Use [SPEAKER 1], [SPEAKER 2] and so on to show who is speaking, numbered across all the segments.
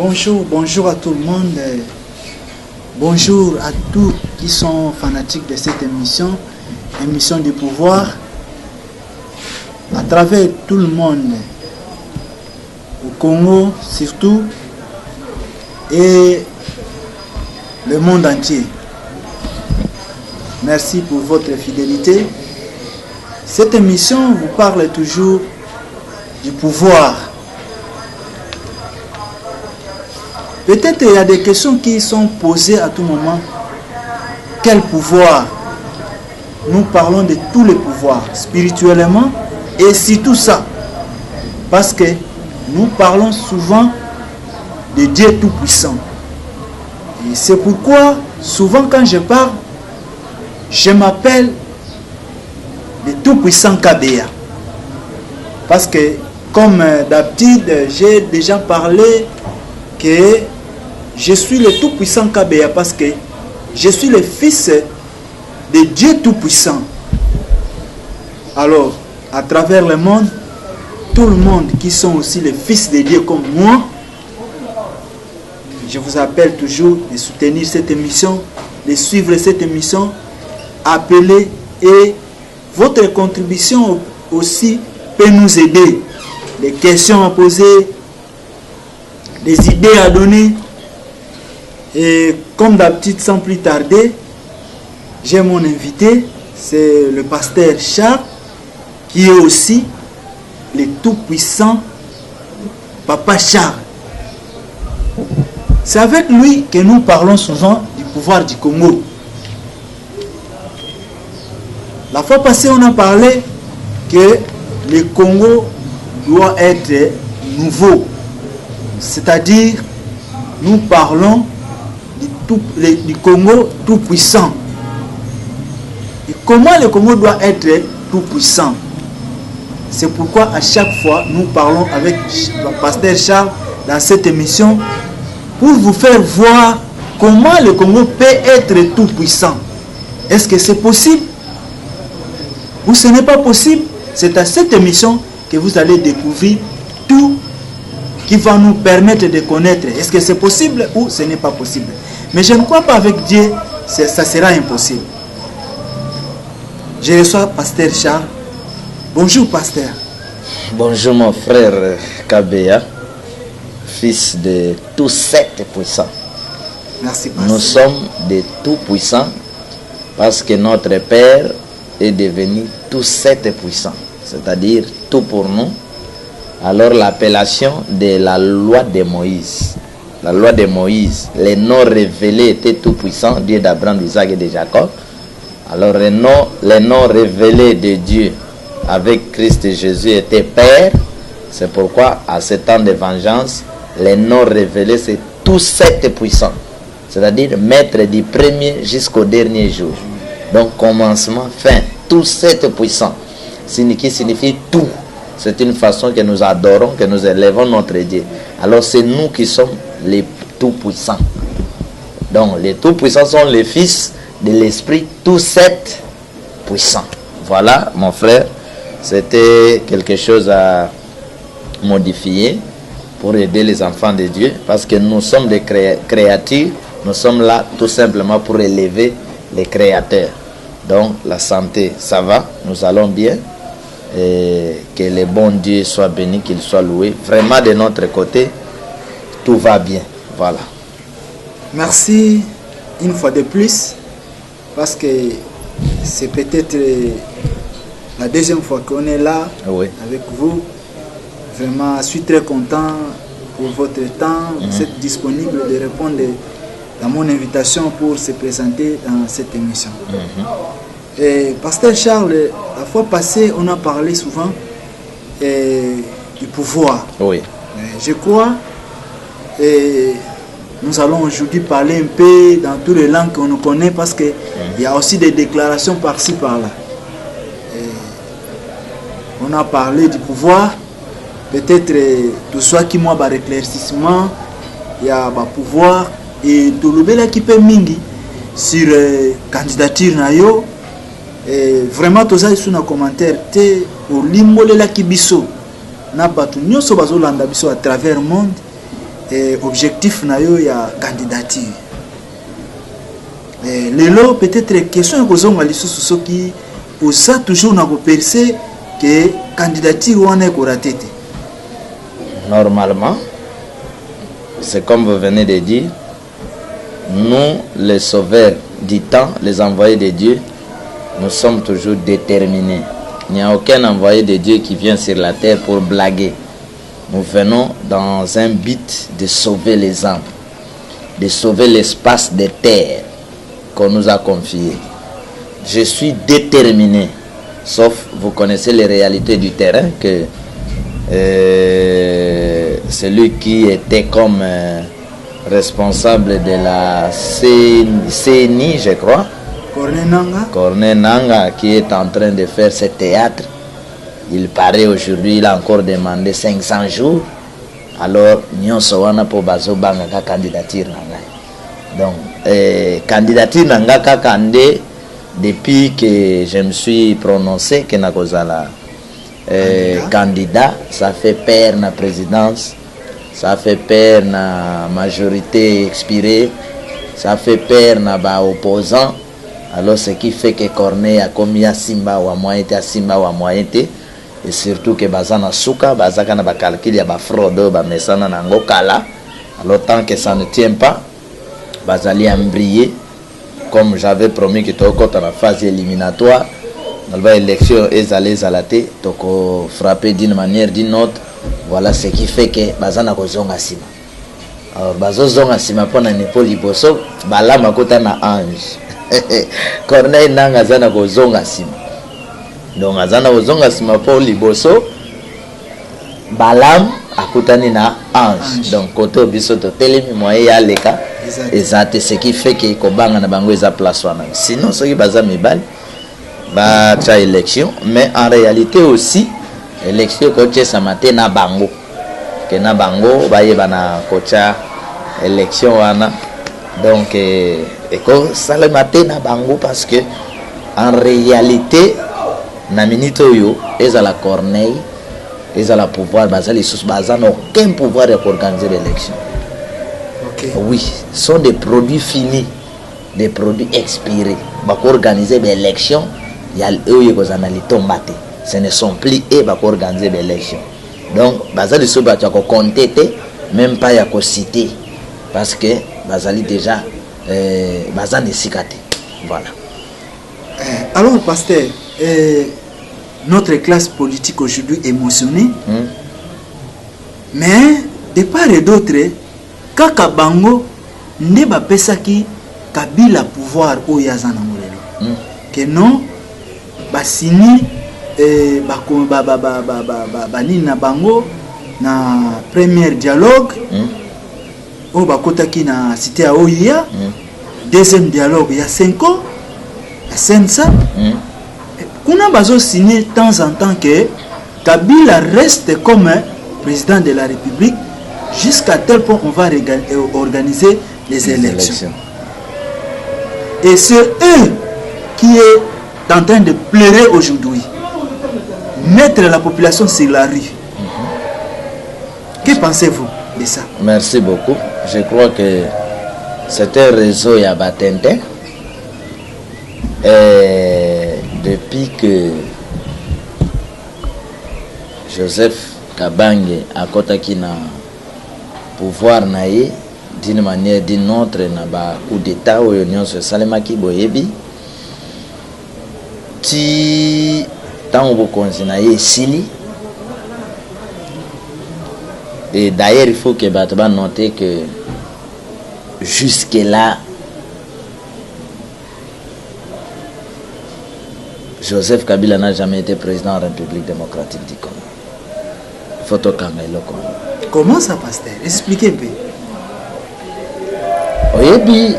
[SPEAKER 1] Bonjour, bonjour à tout le monde. Bonjour à tous qui sont fanatiques de cette émission, émission du pouvoir, à travers tout le monde, au Congo surtout, et le monde entier. Merci pour votre fidélité. Cette émission vous parle toujours du pouvoir. Peut-être il y a des questions qui sont posées à tout moment. Quel pouvoir? Nous parlons de tous les pouvoirs, spirituellement et surtout ça. Parce que nous parlons souvent de Dieu Tout-Puissant. Et c'est pourquoi, souvent quand je parle, je m'appelle le Tout-Puissant KBA. Parce que, comme d'habitude, j'ai déjà parlé que je suis le Tout-Puissant KBA parce que je suis le fils de Dieu Tout-Puissant. Alors, à travers le monde, tout le monde qui sont aussi les fils de Dieu comme moi, je vous appelle toujours de soutenir cette émission, de suivre cette émission, appeler, et votre contribution aussi peut nous aider. Les questions à poser, des idées à donner. Et comme d'habitude, sans plus tarder, j'ai mon invité, c'est le pasteur Charles, qui est aussi le tout-puissant Papa Charles. C'est avec lui que nous parlons souvent du pouvoir du Congo. La fois passée, on a parlé que le Congo doit être nouveau. C'est-à-dire, nous parlons du Congo tout-puissant. Et comment le Congo doit être tout-puissant? C'est pourquoi à chaque fois, nous parlons avec le pasteur Charles dans cette émission pour vous faire voir comment le Congo peut être tout-puissant. Est-ce que c'est possible? Ou ce n'est pas possible? C'est à cette émission que vous allez découvrir tout qui va nous permettre de connaître est-ce que c'est possible ou ce n'est pas possible. Mais je ne crois pas avec Dieu, ça sera impossible. Je reçois Pasteur Charles. Bonjour Pasteur.
[SPEAKER 2] Bonjour mon frère KBA, fils de tous sept puissants.
[SPEAKER 1] Merci Pasteur.
[SPEAKER 2] Nous sommes des tout puissants parce que notre Père est devenu tous sept puissants, c'est-à-dire tout pour nous. Alors l'appellation de la loi de Moïse. La loi de Moïse, les noms révélés étaient tout puissants, Dieu d'Abraham, d'Isaac et de Jacob. Alors les noms révélés de Dieu avec Christ Jésus étaient Père. C'est pourquoi à ce temps de vengeance, les noms révélés c'est tous sept puissants. C'est-à-dire maître du premier jusqu'au dernier jour. Donc commencement, fin, tous sept puissants. Qui signifie tout. C'est une façon que nous adorons, que nous élevons notre Dieu. Alors c'est nous qui sommes les tout-puissants. Donc les tout-puissants sont les fils de l'Esprit, tous sept puissants. Voilà mon frère, c'était quelque chose à modifier pour aider les enfants de Dieu. Parce que nous sommes des créatures, nous sommes là tout simplement pour élever les créateurs. Donc la santé, ça va, nous allons bien. Et que le bon Dieu soit béni, qu'il soit loué. Vraiment de notre côté, tout va bien. Voilà.
[SPEAKER 1] Merci une fois de plus, parce que c'est peut-être la deuxième fois qu'on est là avec vous. Vraiment, je suis très content pour votre temps. Vous êtes disponible de répondre à mon invitation pour se présenter dans cette émission. Et Pasteur Charles, la fois passée, on a parlé souvent du pouvoir.
[SPEAKER 2] Oui.
[SPEAKER 1] Je crois, et nous allons aujourd'hui parler un peu dans toutes les langues qu'on nous connaît, parce qu'il y a aussi des déclarations par-ci, par-là. On a parlé du pouvoir, peut-être tout soit qui moi par éclaircissement, il y a un pouvoir, et tout le monde qui peut mingi sur candidature nayo. Et vraiment tout ça sur nos commentaires te au limbolé la kibiso na batu nyoso bazolanda biso à travers le monde objectif na yo ya candidature. Lelo peut-être question que zonga lisusu soki osa toujours na ko percer que candidature wana ko raté.
[SPEAKER 2] Normalement, c'est comme vous venez de dire, nous les sauveurs du temps, les envoyés de Dieu, nous sommes toujours déterminés. Il n'y a aucun envoyé de Dieu qui vient sur la terre pour blaguer. Nous venons dans un but de sauver les âmes, de sauver l'espace de terre qu'on nous a confié. Je suis déterminé, sauf vous connaissez les réalités du terrain, que celui qui était comme responsable de la CNI, je crois, Corneille Nanga, qui est en train de faire ce théâtre, il paraît aujourd'hui, il a encore demandé 500 jours. Alors, nous sommes pour bazo banga candidature nanga. Donc, candidature nanga kakande depuis que je me suis prononcé que na kozala candidat, ça fait peur na présidence, ça fait peur na majorité expirée, ça fait peur na ba opposant. Alors, ce qui fait que Corneille a commis à Simba ou à moyenté, à Simba ou à moyenté. Et surtout que bazana souka, bazaka na ba calcul ya ba fraude, ba mesana na ngokala. Alors tant que ça ne tient pas, bazali embriller comme j'avais promis que toko dans la phase éliminatoire, dans la élection ezalé zalaté, toko frapper d'une manière d'une autre. Voilà ce qui fait que bazana ko zonga sima. Alors bazo zonga sima pona nipo liboso, bala makota na ange. Corneille Nanga zana ko zonga sima. Donc azana ozonga sima po liboso balam akutani na ange. Donc koto biso to telemi moye ya leka ezate, ce qui fait que kobanga na bango eza place wana. Sinon soki baza mibali ba cha élection, mais en réalité aussi élection ko tchesa matin na bango que na bango bayeba na kocha élection wana. Donc eko sale matin na bango parce que en réalité na minute oyo ezala Corneille ezala pouvoir bazali sous bazana aucun pouvoir pour organiser l'élection. Okay. Oui, ce sont des produits finis, des produits expirés. Pour organiser l'élection, il y a eux qui ont tombate. Ce ne sont plus eux qui organiser l'élection. Donc bazali sous bazali ko compter même pas ya ko citer parce que bazali déjà bazani sikate. Voilà.
[SPEAKER 1] Alors pasteur, notre classe politique aujourd'hui émotionnée, mais de part et d'autre, kaka bango ne ba pesaki Kabila pouvoir o yazana molelo. Que non ba sini ba nina bango na premier dialogue o ba kotaki na cité à Oya, deuxième dialogue il y a 5 ans à Sensa. On a besoin de signer de temps en temps que Kabila reste comme président de la République jusqu'à tel point on va organiser les élections. Et c'est eux qui est en train de pleurer aujourd'hui. Mettre la population sur la rue. Que pensez-vous de ça?
[SPEAKER 2] Merci beaucoup. Je crois que c'est un réseau Yabatente. Depuis que Joseph Kabange a kotaki na pouvoir naé d'une manière d'une autre na ba coup d'état oyo nyonso salemaki boyebi ti tango bokonzi naé sili. Et d'ailleurs il faut que Batba noter que jusque là Joseph Kabila n'a jamais été président de la République démocratique du Congo. Photo Kamelo.
[SPEAKER 1] Comment ça, pasteur? Expliquez un peu.
[SPEAKER 2] Oyebi,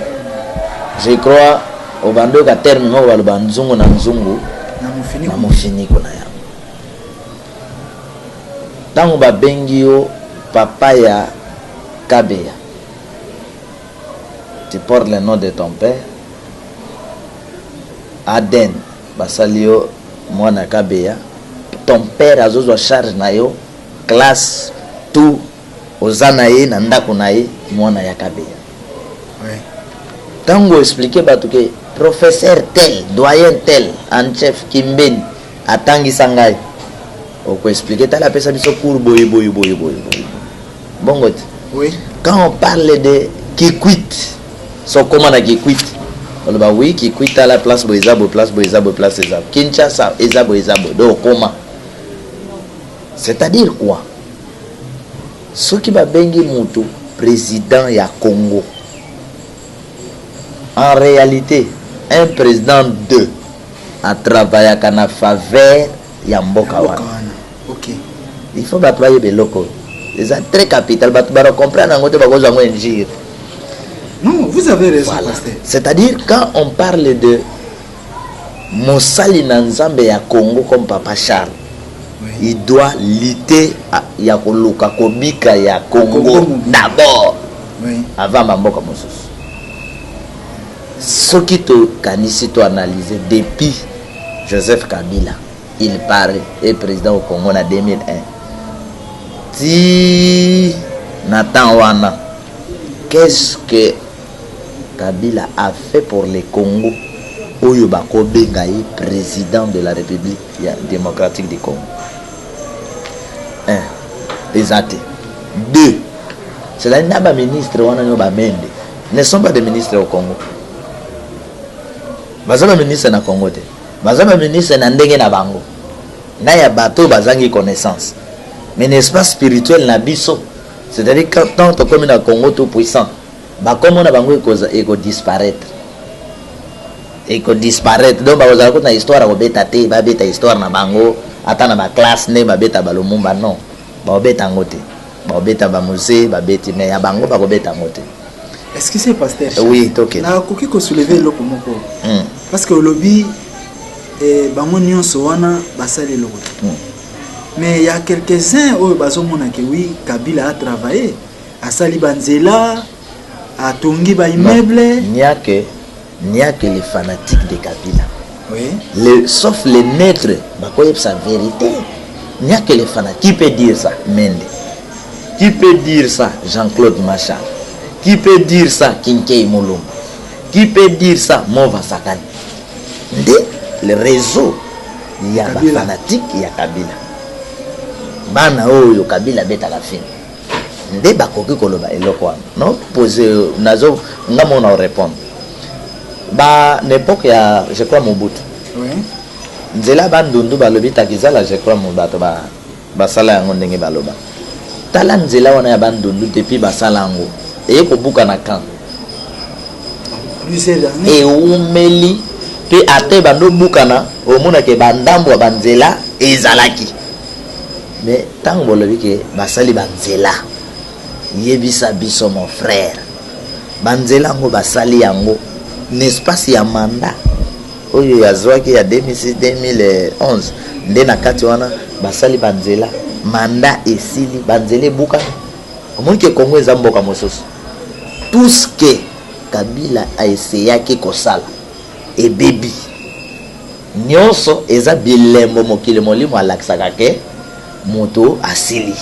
[SPEAKER 2] je crois, au bando ka terme mo ba banzungu na nzungu na mufini ko na ya. Tango ba bengi yo papa ya Kabeya. Tu portes le nom de ton père. Aden basalio mwana Kabeya. Ton père a besoin de charge na yo classe tout ozana ye na ndako na ye mwana ya Kabila.
[SPEAKER 1] Ouais.
[SPEAKER 2] Tango expliquer bato ke professeur tel, doyen tel, en chef Kimbeni atangi sangai. Oko expliquer tala pesa biso cours boy. Bongo.
[SPEAKER 1] Oui.
[SPEAKER 2] Quand on parle de Kikwit, so comment na Kikwit? On va oui, Kikwit à la place Boizabo, place Ezabo. Kinshasa, Ezabo. Donc comment? C'est-à-dire quoi? Ce qui va bengi mutu président ya Congo. En réalité, un président de a travaillé à la faveur ya mboka wana.
[SPEAKER 1] OK.
[SPEAKER 2] Il faut battre les locaux. C'est très capital, battre comprendre en côté bagozo ngo ngir.
[SPEAKER 1] Non, vous avez raison,
[SPEAKER 2] Voilà.
[SPEAKER 1] pasteur.
[SPEAKER 2] C'est-à-dire quand on parle de Mosali Nanzambe ya Congo comme Papa Charles,
[SPEAKER 1] Oui.
[SPEAKER 2] il doit lutter ya koluka kobika ya Congo d'abord
[SPEAKER 1] Oui.
[SPEAKER 2] avant Mamboka Mosusu. Ce qui te kanisi to analyser depuis Joseph Kabila, il paraît est président au Congo en 2001. Si Nathan Wana, qu'est-ce que Kabila a fait pour le Congo? Oyo bako benga ye président de la République démocratique du Congo. 1. Exact. 2. C'est là que les ministres ne sont pas des ministres au Congo. Bazama ministre na Congo te. Bazama ministre na ndenge na bango. Na ya bateau bazangi connaissance. Mais n'est-ce pas spirituel na biso? C'est-à-dire quand on comme na Congo tout puissant, ba comme on a bango eko disparaître. Eko disparaître. Donc ba ozala ko na histoire ko beta te, ba beta histoire na bango, ata na ba classe ne ba beta ba lumumba non. Ba beta ngote. Ba beta ba musée, ba beti mais ya bango ba ko beta ngote.
[SPEAKER 1] Est-ce que c'est pasteur?
[SPEAKER 2] Oui, ok.
[SPEAKER 1] Na koki ko soulever loko moko. Parce que le lobby bango nyonso wana basali loko. Mais il y a quelques-uns où bazomona que oui, Kabila a travaillé, a sali banzela, a tongi ba immeuble.
[SPEAKER 2] Il n'y a que les fanatiques de Kabila.
[SPEAKER 1] Oui.
[SPEAKER 2] Sauf les maîtres, bakoyeb sa vérité. Il n'y a que les fanatiques. Qui peut dire ça? Mende. Qui peut dire ça? Jean-Claude Machar. Qui peut dire ça? Kinkei Moulombo. Qui peut dire ça? Mova Sakani. Le réseau, il y a des fanatiques, il y a Kabila. Bana oyo Kabila beta la fin. Nde bakoki koloba eloko wana. Non poser nazo ngamo na répondre. Ba n'époque ya je crois Mobutu.
[SPEAKER 1] Oui.
[SPEAKER 2] Nzela bandundu balobi takizala je crois Mobutu ba sala yango ndenge baloba. Tala nzela wana ya bandundu depuis basala yango. Et ko buka na kan.
[SPEAKER 1] Plusieurs années.
[SPEAKER 2] Et umeli pe ate bando bukana omona ke bandambo banzela ezalaki. Mais tant bolobi ke basali banzela yebisa biso mon frère banzela ngo basali yango n'espace ya mandat oyo yazwaki ya 2006 2011 nde na kati wana basali banzela mandat esili banzela buka omoni ke Congo eza mboka mosusu tout ce que Kabila a essayé ki kosala et baby nyonso eza bilembo mokili molimo alakisaka ke moto asili.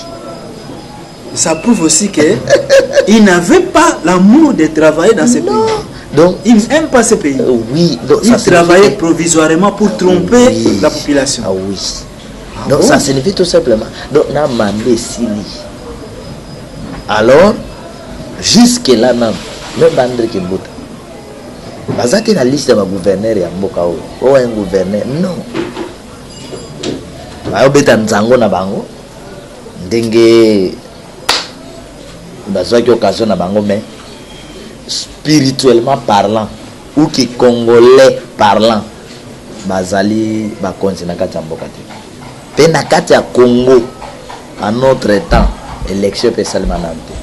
[SPEAKER 1] Ça prouve aussi qu'il n'avait pas l'amour de travailler dans ce pays.
[SPEAKER 2] Donc,
[SPEAKER 1] il n'aime pas ce pays.
[SPEAKER 2] Oui. Donc,
[SPEAKER 1] il travaillait provisoirement pour tromper la population.
[SPEAKER 2] Ah oui. Donc ça signifie tout simplement. Donc, on a mandé Sili. Alors, jusque-là, même André Kimbuta. Bazate la liste de gouverneurs et Mboka ou un gouverneur. Non. Bayobeta nzango na bango ndenge bazwaki occasion na bango mais spirituellement parlant ou qui congolais parlant bazali bakonzi na kati ya mboka te pe na kati ya Congo en notre temps élection pe salima na te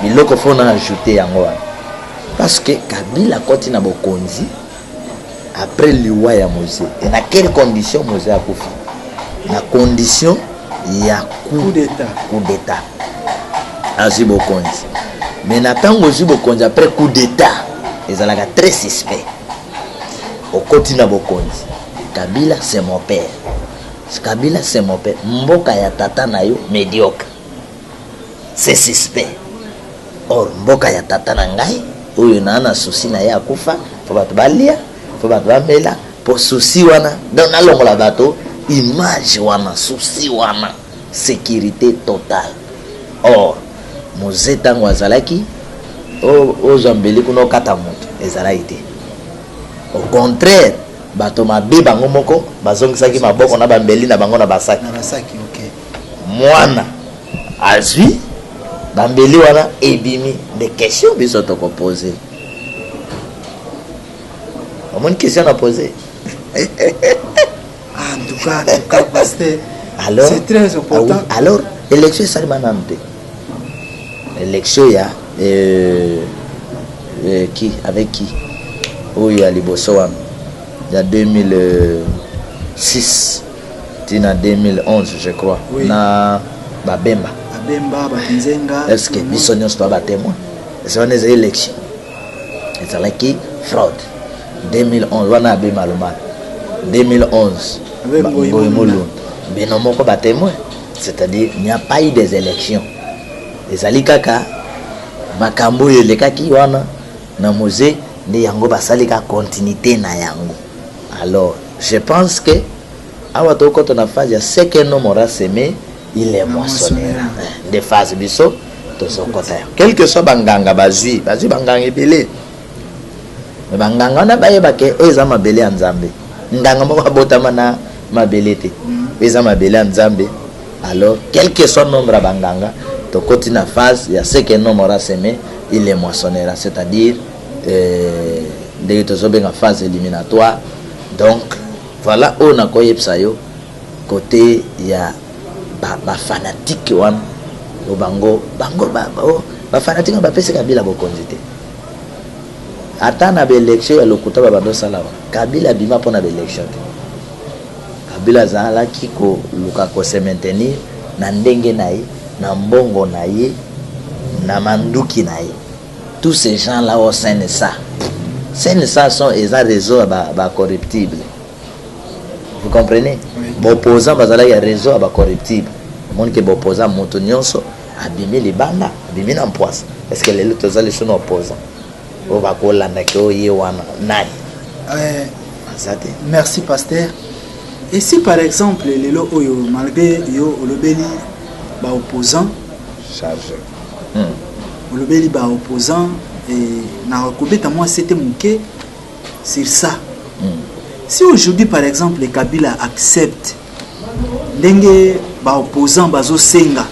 [SPEAKER 2] biloko fo na ajouter yango wana parce que Kabila koti na bokonzi après liwa ya Mosé et dans quelles conditions Mosé a koufi la condition il y a coup d'état azi bokonzi mais natango zi bokonzi après coup d'état ezalaka très suspect au koti na bokonzi Kabila c'est mon père Kabila c'est mon père mboka ya tata na yo médiocre c'est suspect. Or mboka ya tata na ngai oyo na souci na ya kufa faut bato balia faut bato bamela pour souci wana donc nalongola bato image wana souci wana sécurité totale. Or moze ntango azalaki ozwa mbeli kuna okata moto ezalaki te. Au contraire bato mabe bango moko bazongisaki maboko na bambeli na bango na basaki.
[SPEAKER 1] Okay.
[SPEAKER 2] Mwana azwi bambeli wana ebimi des questions biso toko poser. Amoni question à poser.
[SPEAKER 1] En tout cas, pasteur,
[SPEAKER 2] alors
[SPEAKER 1] c'est très important.
[SPEAKER 2] Ah oui, alors élection salima namte. Élection ya qui avec qui? Oui, à liboso wana. Il y a 2006 tina 2011 je crois.
[SPEAKER 1] Oui.
[SPEAKER 2] Na babemba est-ce que biso nyonso toa batémoin ezalaki eza élection ezalaki fraude 2011 wana abe malomalo 2011 boyemolunda bino moko batémoin, c'est-à-dire il n'y a pas eu des élections ezali kaka makambo oyo elekaki wana na musée nde yango basali ka continuité na yango. Alors je pense que awa tokota na phase ya second nom aura semé il est moissonneur de phase biso tozokota quel que soit banganga bazwi banganga ebele mais banganga na bayeba ke eza mabele ya nzambe nganga moko abotama na mabele te eza mabele ya nzambe. Alors quel que soit nombre ya banganga tokoti na phase ya second nom aura semé il est moissonneur, c'est-à-dire ndenge tozobenga phase éliminatoire. Donc voilà on a koyebisa yo côté ya ba fanatique wana bango ba fanatique ba pesa Kabila bokonzi te ata na élection ya lokuta ba bando sala Kabila bima pona ba élection te. Kabila zala kiko luka ko se maintenir na ndenge na ye na mbongo na ye na manduki na ye. Tous ces gens là au sein de ça sont les réseaux ba corruptible. Vous comprenez? Opposant bazala ya réseau ba corruptible. Mon que opposant moto nyonso abimi libanda abimi na mpoisa. Est-ce que les autres zali sont opposants? O ba ko landa ke o ye wana nai.
[SPEAKER 1] Merci pasteur. Et si par exemple les lo oyo malgré yo olobeli ba opposant
[SPEAKER 2] chargé.
[SPEAKER 1] Olobeli ba opposant et na rekobeta moi c'était monké sur ça. Si aujourd'hui par exemple Kabila accepte ndenge ba opposant bazo senga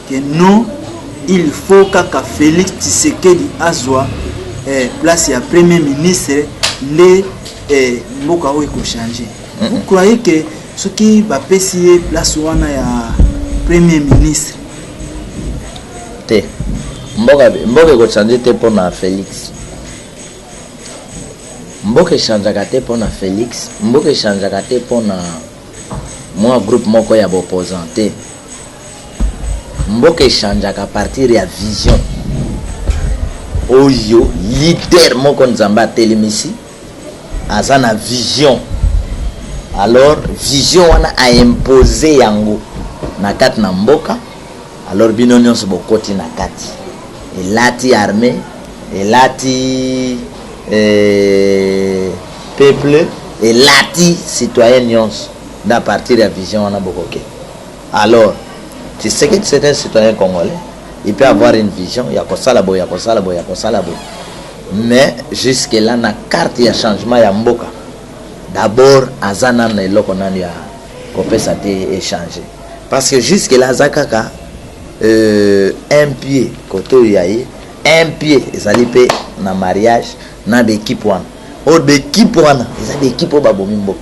[SPEAKER 1] que non il faut kaka Félix Tshisekedi azwa place ya premier ministre les mboka oyo ko changer. Vous croyez que ce qui va passer place wana ya premier ministre
[SPEAKER 2] te mboka ko changer te pona Félix. Mboka changeaka te pona Félix, mboka changeaka te pona moi groupe moko ya opposant te. Mboka changeaka partir ya vision oyo leader moko nzamba telemisi azana vision. Alors vision wana a imposé yango na kati na mboka. Alors bino nyonso bokoti na kati elati armée elati peuple elati citoyen nyonso na partir ya vision wana bokoke. Alors tu sais que c'est un citoyen congolais, il peut avoir une vision ya kosala boy ya kosala boy ya kosala boy, mais jusque là na carte ya changement ya mboka d'abord azana na eloko nani ya kopesa te échanger parce que jusque là azakaka un pied côté yaye un pied ezali pe na mariage na d'équipe wana o d'équipe wana ezali équipe ba bomi mboka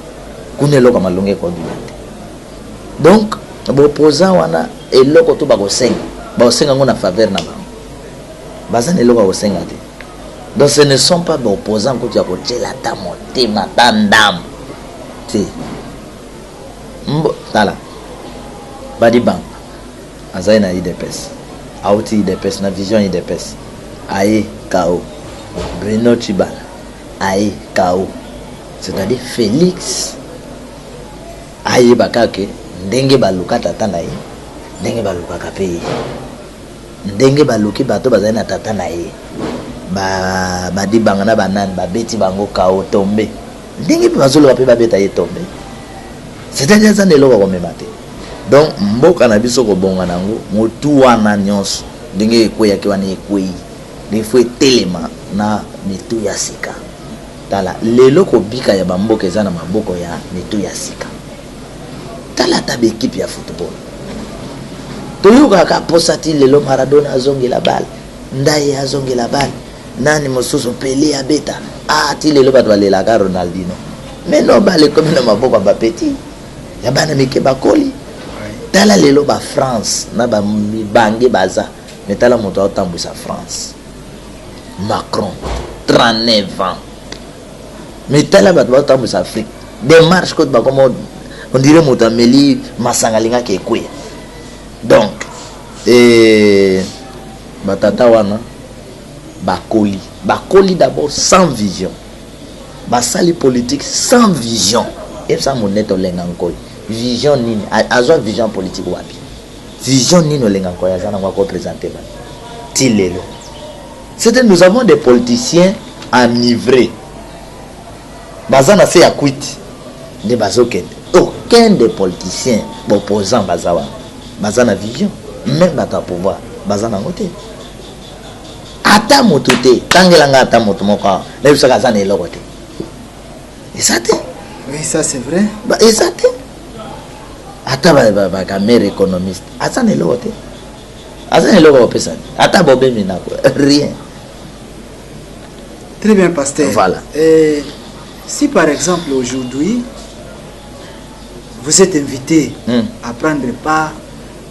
[SPEAKER 2] kuna eloko malonge ko bilate. Donc opposant wana eloko to ba ko senga ngona faveur na ba bazana eloko ko senga te. Donc ce ne sont pas des opposants que tu as côté la tamoté matandam. Si. Tala. Badi bang. Azaina IDPS. Auti IDPS na vision IDPS. Aïe KO. Bruno Chibala. Aïe KO. C'est-à-dire Félix. Aïe bakake ndenge baluka tata na ye. Ndenge baluka kapé. ndenge baluki bato bazali na tata na ye badi banga na banani babeti bango kao tombe ndenge mpe bazoloba mpe babeta ye tombe c'est-à-dire eza na eloko komema te donc mboka na biso kobonga nango motu wana nyonso ndenge ekweyaki wana ekwei ifo etelema na mitu ya sika tala lelo kobika ya bamboka eza na maboko ya mitu ya sika tala ta bekipe ya football toyokaka posa ti lelo Maradona azongela bale Ndaye azongela bale nani mosusu Pelé abeta ti lelo bato balelaka Ronaldinho mais no bale komi na maboko ya bapeti ya bana mike bakoli tala lelo ba France na bamibange baza mais tala moto aotambwisa France Macron 39 ans mais tala bato baotambwisa Afrique démarche kote bakoma on dirait moto ameli masanga alingaki ekweya donc batata wana bakoli d'abord sans vision basali politique sans vision et ça monete olenga nkoi vision nini azwa vision politique wapi vision nini olenga nkoi azana ngwa ko présenter ba tilelo c'est nous avons des politiciens enivrés bazana se ya quit de bazokende aucun des politiciens opposants bazana vision même dans ta pouvoir bazana ngote ata moto te tangelanga ata moto moko na biso kazana eloko te exact
[SPEAKER 1] oui ça c'est vrai
[SPEAKER 2] exact ata ba camère économiste azana eloko te azana eloko pesa ata bobe minako rien.
[SPEAKER 1] Très bien, pasteur.
[SPEAKER 2] Voilà.
[SPEAKER 1] Si par exemple aujourd'hui vous êtes invité à prendre part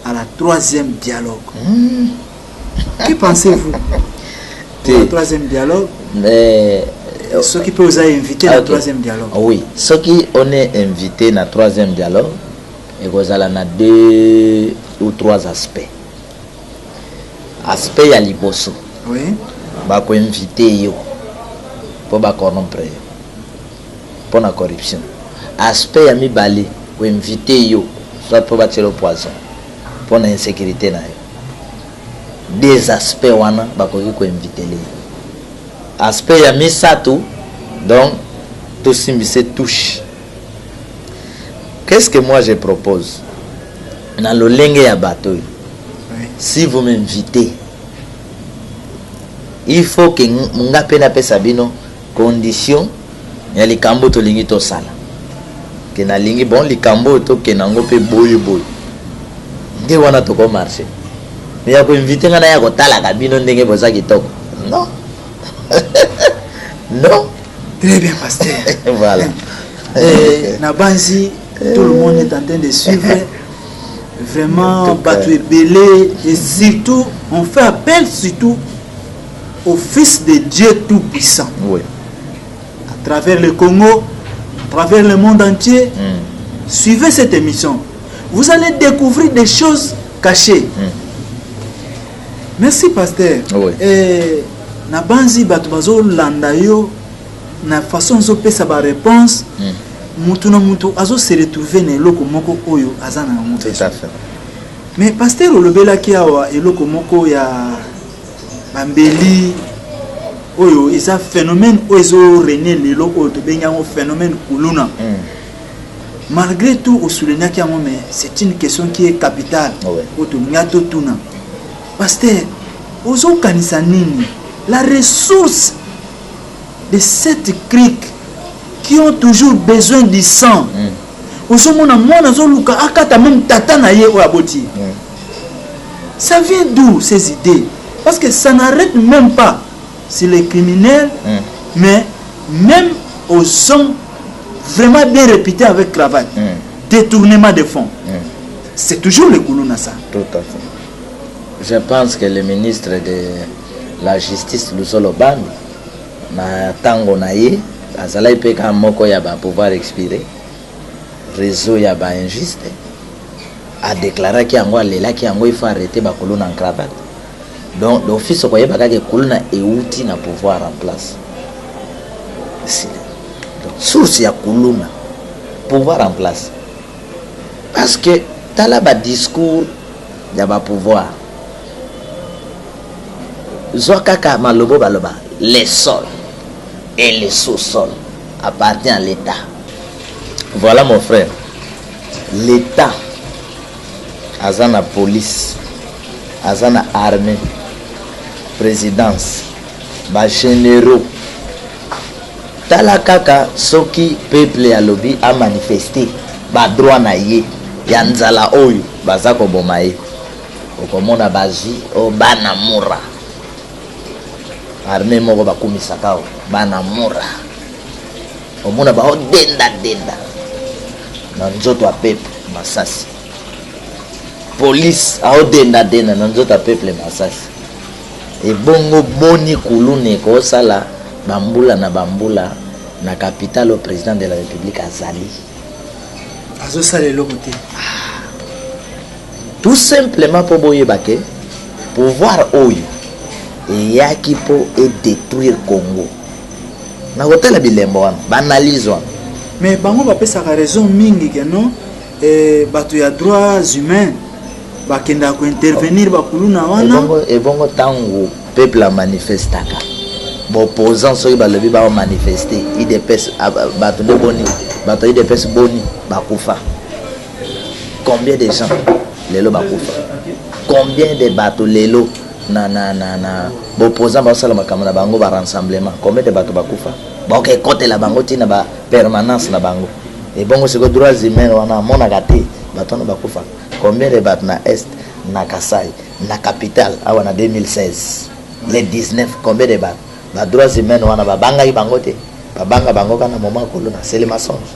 [SPEAKER 1] à la 3e dialogue, que pensez-vous du 3e dialogue? Ce qui peut vous inviter à la 3e dialogue.
[SPEAKER 2] Oui, ce qui on est invité à la 3e dialogue, et vous avez 2 ou 3 aspects. Aspect à liboso.
[SPEAKER 1] Oui.
[SPEAKER 2] Bah quoi inviter yo pour ba corrompre pour la corruption. Aspect à mi balé pour inviter yo soit pour battre le poison pour l'insécurité na yo. Des aspects wana ba ko inviter les. Aspect à mi sato donc tout simbise touche. Qu'est-ce que moi je propose dans le lenge ya bateau? Si vous m'invitez, il faut que nga pena pesa bino condition ya likambo to lingi to sala ke na lingi bon likambo to ke nango pe boy nde wana to ko marché mais ya ko inviter nga na ya ko tala ka bino ndenge boza kitoko non non.
[SPEAKER 1] Très bien, pasteur.
[SPEAKER 2] Voilà.
[SPEAKER 1] Nabanzi, tout le monde est en train de suivre. Vraiment, battu belé. Et surtout, on fait appel surtout au Fils de Dieu Tout-Puissant.
[SPEAKER 2] Oui.
[SPEAKER 1] À travers le Congo, à travers le monde entier. Suivez cette émission. Vous allez découvrir des choses cachées. Merci, pasteur.
[SPEAKER 2] Oui.
[SPEAKER 1] Nabanzi batubazo landayo na façon zo pesa ba réponse mutu na mutu azo se retrouver na eloko moko oyo azana na mutu.
[SPEAKER 2] Tout à fait.
[SPEAKER 1] Mais pasteur olobela ki awa eloko moko ya bambeli oyo isa phénomène oyo rené lelo oyo to benga un phénomène kuluna. Malgré tout au souligner ki amo mais c'est une question qui est capitale. Oto ngato tuna. Pasteur ozo kanisa nini la ressource de cette crique qui ont toujours besoin du sang. Ça vient d'où ces idées? Parce que ça n'arrête même pas sur les criminels, mais même aux hommes vraiment bien réputés avec cravate. Détournement de fonds. C'est toujours le Koulouna ça.
[SPEAKER 2] Tout à fait. Je pense que le ministre de la justice Lusolo Bandi na tango na ye azala ipeka moko ya ba pouvoir expirer réseau ya ba injuste a déclaré que yango alela ki yango il faut arrêter ba kolona en cravate donc l'office ko yeba ka ke kolona euti na pouvoir en place donc source ya kolona pouvoir en place parce que tala ba discours ya ba pouvoir Zokaka Malobo Baloba, les sols et les sous-sols appartiennent à l'État. Voilà mon frère. L'État, Azana police, Azana armée, présidence, ba généraux. Talakaka, soki peuple à lobby a manifesté, ba droit na ye, yanzala oyo, bazako bomaye. Okomona bazi, o banamura. Armée moko bakumisaka o banamura omona ba denda na nzoto a peuple masasi police a denda na nzoto a peuple masasi e bongo boni kulune ko sala bambula na capitale au président de la République azali
[SPEAKER 1] azo sala le côté
[SPEAKER 2] tout simplement pour boyeba ke pouvoir oyo et yaki po et détruire Congo. Na hôtel bilembo wana, banalise wana.
[SPEAKER 1] Mais bango ba pesa raison mingi que non bato ya droits humains bakenda ko intervenir bakuluna wana.
[SPEAKER 2] Et bongo tango peuple a manifestaka. Bo opposant soki balobi ba manifester, il dépêche bato de boni, bato il dépêche boni bakufa. Combien de gens lelo bakufa? Combien de bateaux lelo na opposant ba sala makamana bango ba rassemblement combien de bateaux bakufa ba ok côté la bango tina ba permanence na bango et bongo c'est que droits humains wana mona gate bato na bakufa combien de bateaux na est na Kasai na capitale awa na 2016 les 19 combien de bateaux ba droits humains wana ba banga yi bango te ba banga bango kana moment kolona c'est le mensonge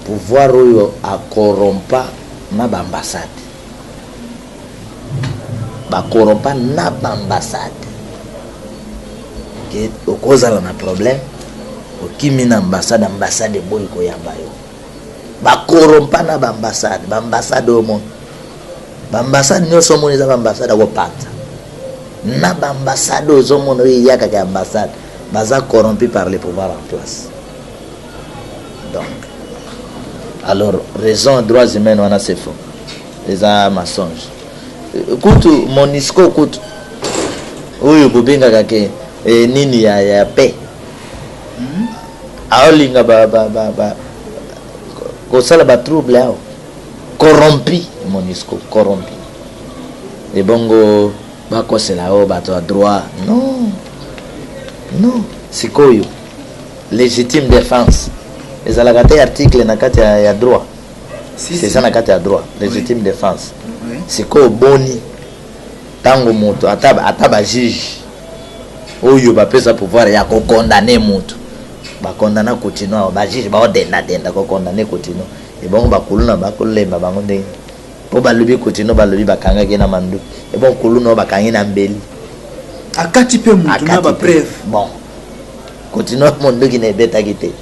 [SPEAKER 2] pouvoir oyo a corrompa na ba ambassade ba corrompa na ambassade que au cause là na problème au kimina ambassade boy ko yamba yo ba corrompa na ambassade au monde ba ambassade nyo somo za ambassade ko pata na ambassade au monde yaka ka ambassade baza corrompu par les pouvoirs en place. Donc alors raison droits humains on a c'est faux les mensonges. Kutu Monisco kutu oyo bobenga kake nini ya paix aolinga ba ko sala ba trouble ao corrompu Monisco corrompu et bongo ba ko sela o ba to droit non sikoyo légitime défense les alagate article na kati ya droit c'est ça na kati ya droit légitime défense c'est quoi boni tango moto ataba juge oyo ba pesa pouvoir ya ko condamner moto ba condamner continue ba juge ba denda ko condamner continue et bon ba kuluna ba kolemba bango ndenge po ba lobi continue ba lobi ba kanga ke na mandu et bon kuluna ba kangi na mbeli
[SPEAKER 1] akati pe moto na ba preuve
[SPEAKER 2] bon continue mondo ki ne beta kite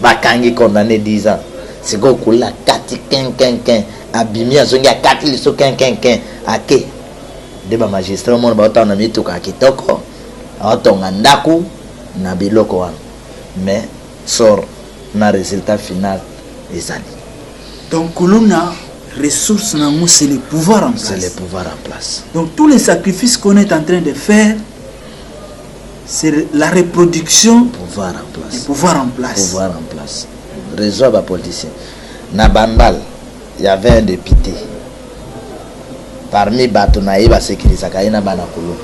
[SPEAKER 2] ba kangi condamner 10 ans c'est quoi kula kati ken abimi azongi akati liso ken ake de ba magistrat mon ba otana mituka kitoko otonga ndaku na biloko wana mais sort na résultat final ezali
[SPEAKER 1] donc kuluna ressources na nous c'est le pouvoir en place.
[SPEAKER 2] C'est le pouvoir en place.
[SPEAKER 1] Donc tous les sacrifices qu'on est en train de faire c'est la reproduction
[SPEAKER 2] pouvoir en place.
[SPEAKER 1] Du pouvoir en place.
[SPEAKER 2] Pouvoir en place. Réseau à politicien. Na Bandal, il y avait un député. Parmi Batonaï, va sécuriser Kaina Banakulu.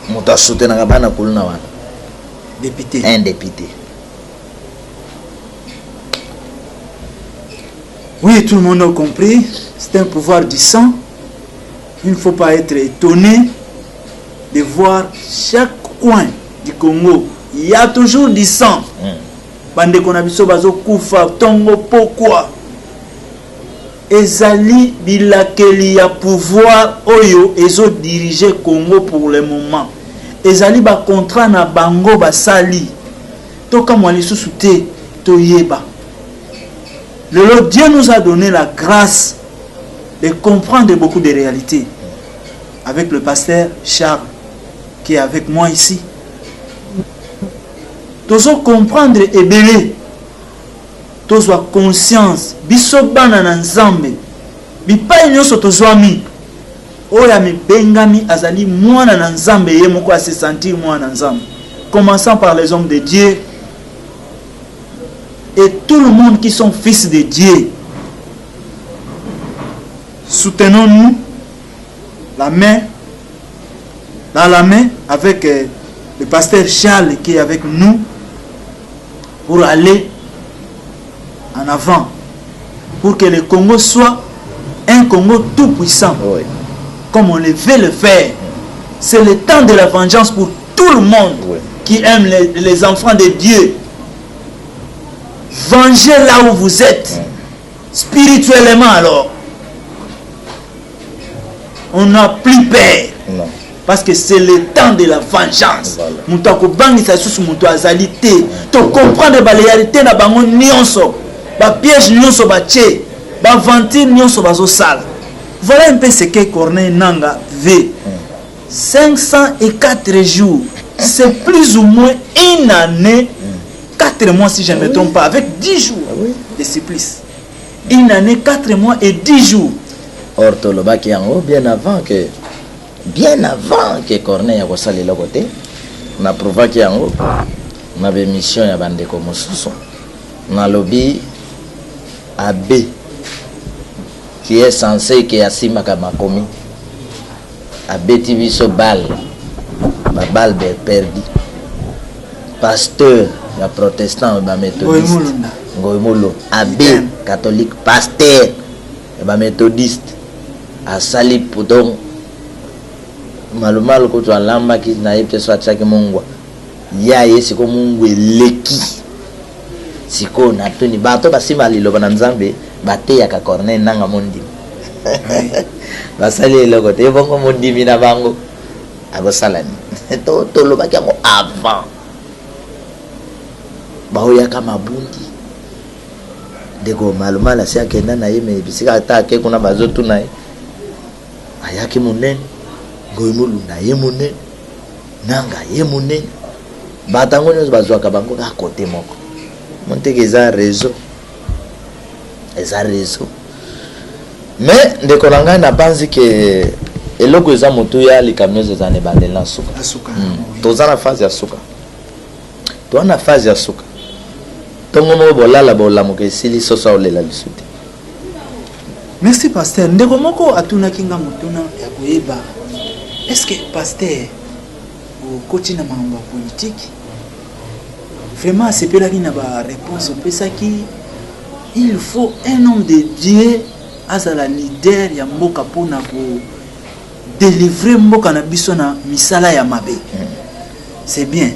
[SPEAKER 2] Mouta soutenir Banakulu Nawan.
[SPEAKER 1] Député.
[SPEAKER 2] Un député.
[SPEAKER 1] Oui, tout le monde a compris. C'est un pouvoir du sang. Il ne faut pas être étonné de voir chaque coin du Congo. Il y a toujours du sang. Bande konabiso bazo kufa tongo pourquoi? Ezali bilakeli ya pouvoir oyo ezo diriger Congo pour le moment. Ezali ba contrat na bango basali. Toka mwali susute toyeba. Le Dieu nous a donné la grâce de comprendre beaucoup de réalités. Avec le pasteur Charles qui est avec moi ici. Tous comprendre et belé. Tous avoir conscience. Biso bana na nzambe. Bipa nyoso tozwami. oya mi bengami azali mwana na nzambe ye moko se sentir mwana na nzambe. Commençant par les hommes de Dieu et tout le monde qui sont fils de Dieu. Soutenons-nous la main dans la main avec le pasteur Charles qui est avec nous pour aller en avant, pour que le Congo soit un Congo tout puissant, oui, comme on le veut le faire. C'est le temps de la vengeance pour tout le monde, oui, qui aime les enfants de Dieu. Vengez là où vous êtes, oui, spirituellement alors. On n'a plus peur. Non. Parce que c'est le temps de la vengeance. Moutako bangi sa sous mouto azalité. Tu comprends les réalités na bango nyonso. Ba piège nyonso ba tché. Ba ventir nyonso bazo sale. Voilà un peu ce que Corneille Nangaa veut. 504 jours. C'est plus ou moins une année. 4 mois si je ne me trompe pas. Avec 10 jours de supplice. Une année, 4 mois et 10 jours.
[SPEAKER 2] Or, Tolobaki en haut, bien avant que Corneille a passé le côté, on a prouvé qu'il y a en haut, on avait mission à bande comme Souson. On a lobby AB qui est censé que Yassima Kamakomi AB TV so balle, ma balle perdu. Pasteur, ya protestant, ba méthodiste, Ngoimolo, AB catholique, pasteur, ba méthodiste. A sali podong malumalu kutu alamba ki na yepte so atchaki mungwa ya yesi ko mungwe leki siko na tuni bato basima lilo bana nzambe bate ya ka Corneille Nangaa mondi basali eloko te bongo mondi mina bango agosalani to lo baki ngo avant baoya kama bundi deko malumala si akenda na yeme bisika atake kuna bazotu na ayaki munene Ngoimolo na ye munene Nangaa ye munene batango nyonso bazwaka bango ka kote moko monteke eza réseau mais ndeko na ngai na panzi ke eloko eza motu ya likamiozo eza ne bandela suka toza na phase ya suka to na phase ya suka tongo mo bolala bolamuka esili soso olela lisuti.
[SPEAKER 1] Merci pasteur. Ndeko moko atuna kinga mutuna ya koyeba. Est-ce que pasteur au coaching na mambo politique vraiment c'est pela qui na ba réponse pesa qui il faut un homme de Dieu azala leader ya mboka pona ko délivrer mboka na biso na misala ya mabe. C'est bien.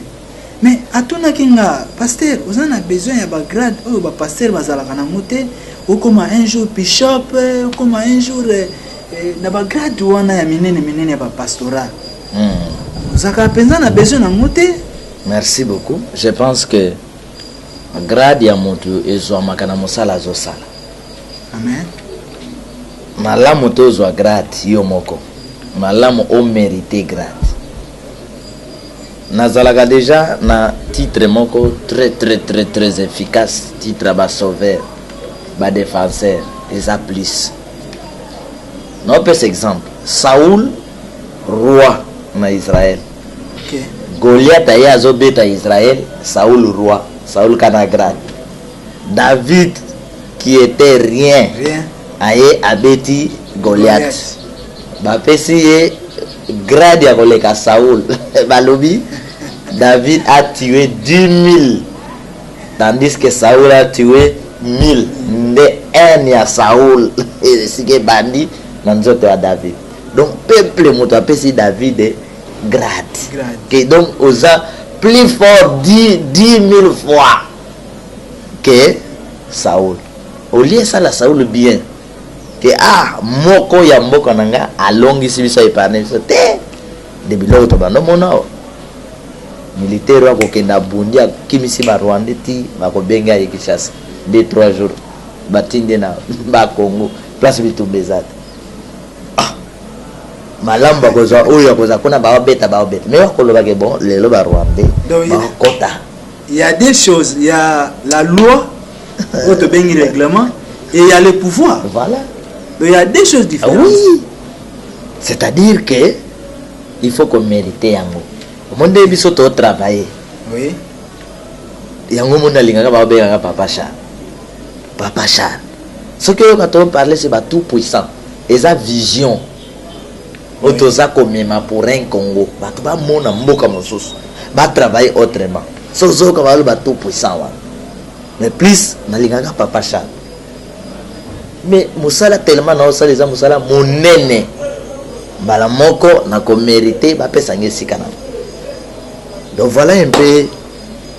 [SPEAKER 1] Mais atuna kinga pasteur vous en a besoin ya ba grade ou ba pasteur bazala kana moté ou comme un jour bishop ou comme un jour na ba grade wana ya minene ya ba pastoral. Zaka penza na besoin na moté.
[SPEAKER 2] Merci beaucoup. Je pense que grade ya moto ezo makana mosala zo sala.
[SPEAKER 1] Amen.
[SPEAKER 2] Malamu tozo grade yo moko. Malamu o mérité grade. Nazalaga déjà na titre moko très efficace, titre ba sauveur, ba défenseur, les applis. Non pas exemple, Saoul roi na Israël.
[SPEAKER 1] OK.
[SPEAKER 2] Goliath aya azobeta Israël, Saoul roi, Saoul kanagrade. David qui était rien. Aye abeti Goliath. Ba pesi grade ya koleka Saoul. Balobi David a tué 10 000 tandis que Saoul a tué 1000. Nde un ya Saoul et sike bandi nanzoto ya David. Donc peuple moto apesi David grade. Que donc osa plus fort 10 000 fois que Saoul. Au lieu ça la Saoul bien que moko ya mboka nanga alongi sibiso epane so te de biloko to bando mona militaire wa kokenda bundi kimisi ba Rwanda ti bakobenga ya Kinshasa 2-3 jours batinde na ba Congo place bitumbezata malamba koza oyo koza kuna ba beta mais wakoloba ke bon lelo ba Rwanda ba kota.
[SPEAKER 1] Il y a des choses, il y a la loi auto bengi règlement et il y a le pouvoir.
[SPEAKER 2] Voilà.
[SPEAKER 1] Donc il y a des choses différentes.
[SPEAKER 2] Oui. C'est-à-dire que il faut qu'on mérite yango. Mon début surtout travailler.
[SPEAKER 1] Oui.
[SPEAKER 2] Yango mon alingaka ba obengaka Papa Charles. Papa Charles. Ce que quand on parle c'est tout puissant. Et sa vision. Otoza komema pour un Congo. Ba to ba mona mboka mosusu. Ba travailler autrement. Sozo ka ba tout puissant wa. Mais plus nalingaka Papa Charles. Mais musala tellement na osala les musala monene. Bala moko na ko mériter ba pesa ngesika na. Donc voilà un peu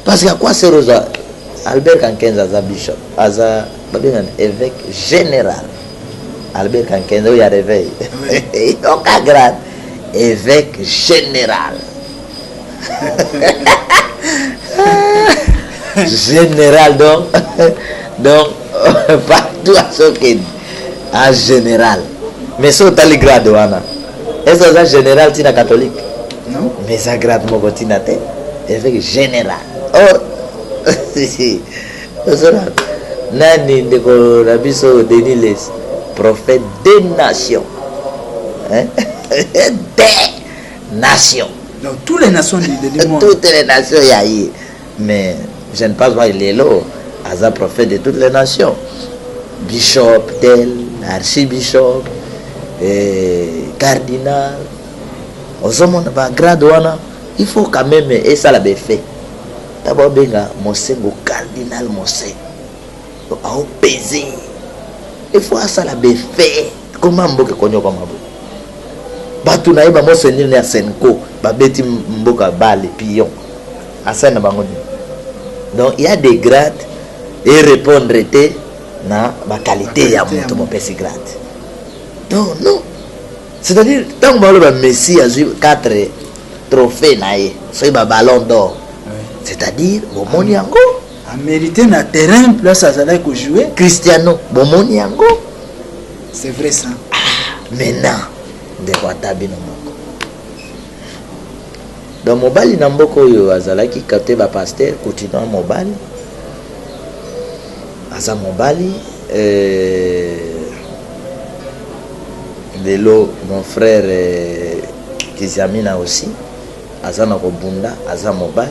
[SPEAKER 2] parce que à quoi sert Rosa Albert Kankenza Aza bishop Aza évêque général. Albert Kankenza il y a réveil. Aucun grade évêque général. Général donc partout à ce qu'il en général. Mais ça t'as les grades wana. Est-ce que ça général tina catholique?
[SPEAKER 1] Non.
[SPEAKER 2] Mais ça grade mon tina te évêque général. Oh si. Nani ndeko rabiso Denis Les prophète des nations. Hein? Des nations.
[SPEAKER 1] Donc toutes les nations du monde.
[SPEAKER 2] Toutes les nations y a eu. Mais je ne pense pas il est là. As prophète de toutes les nations. Bishop tel, archibishop, cardinal. Aux hommes ba grade wana, il faut quand même et ça l'a fait. D'abord benga mosengo cardinal mosengo. A pesé. Il faut ça l'a fait. Comment mboka konyo comme abo. Batu na iba monseigneur na Senko, ba beti mboka bale pion. Asana bangoni. Donc il y a des grades et répondre était na ma qualité ya moto mon pesi grade. Donc non. C'est-à-dire tant que le Messi a eu 4 trophées naé, c'est ba ballon d'or. C'est-à-dire bomoni yango
[SPEAKER 1] a mérité na terrain place à ça que jouer
[SPEAKER 2] Cristiano bomoni yango.
[SPEAKER 1] C'est vrai ça.
[SPEAKER 2] Maintenant de watabi no moko. Donc mobali na mboko yo azalaki capté ba pasteur continuant mobali. Aza mobali Lelo mon frère Kizamina aussi aza na kobunda aza mobali.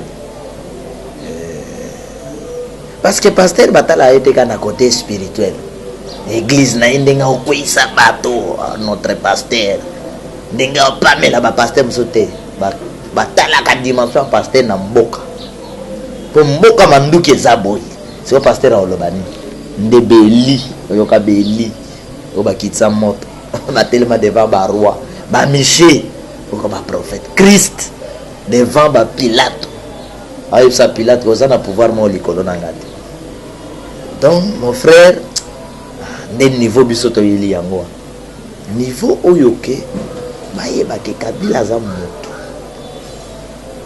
[SPEAKER 2] Parce que pasteur batala a été qu'à côté spirituel. L'église na ndenga okwisa bato notre pasteur. Ndenga opamela ba pasteur msote. Batala ka dimension pasteur na mboka. Po mboka manduki ezaboyi. C'est pasteur a olobani. Ndebeli, oyoka beli. Obakitsa moto. On a tellement devant ba roi, ba Miché, comme un prophète. Christ devant ba Pilate. Aïe ça Pilate, vous avez pouvoir moi l'école nangati. Donc mon frère, des niveaux bisoto yeli yango. Niveau oyoke, baye ba ke kabila za moto.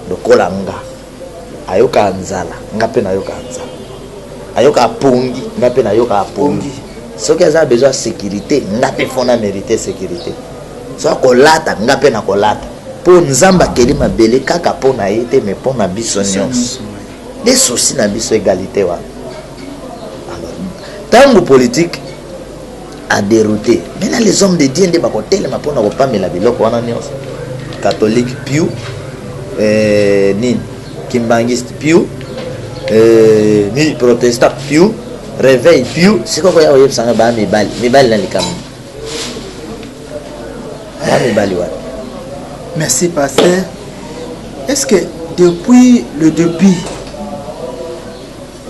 [SPEAKER 2] Lokola nga. Ayoka nzala, ngape na yoka nzala. Ayoka pongi, ngape na yoka pongi. Ce qui a besoin de sécurité, n'a pas fondé mériter sécurité. Soit kolata, n'a pas na kolata. Pour nzamba keli mabele kaka pour na été mais pour na biso nyonso. Des soucis na biso égalité wa. Alors, tango politique a dérouté. Maintenant les hommes de Dieu ndé ba kotel ma pour na ko pamela biloko wana nyonso. Catholique piu ni kimbangiste piu ni protestant piu. Réveil piu, c'est quoi ya oyeb sanga ba mibali na likam. Ba mibali wa.
[SPEAKER 1] Merci pasteur. Est-ce que depuis le début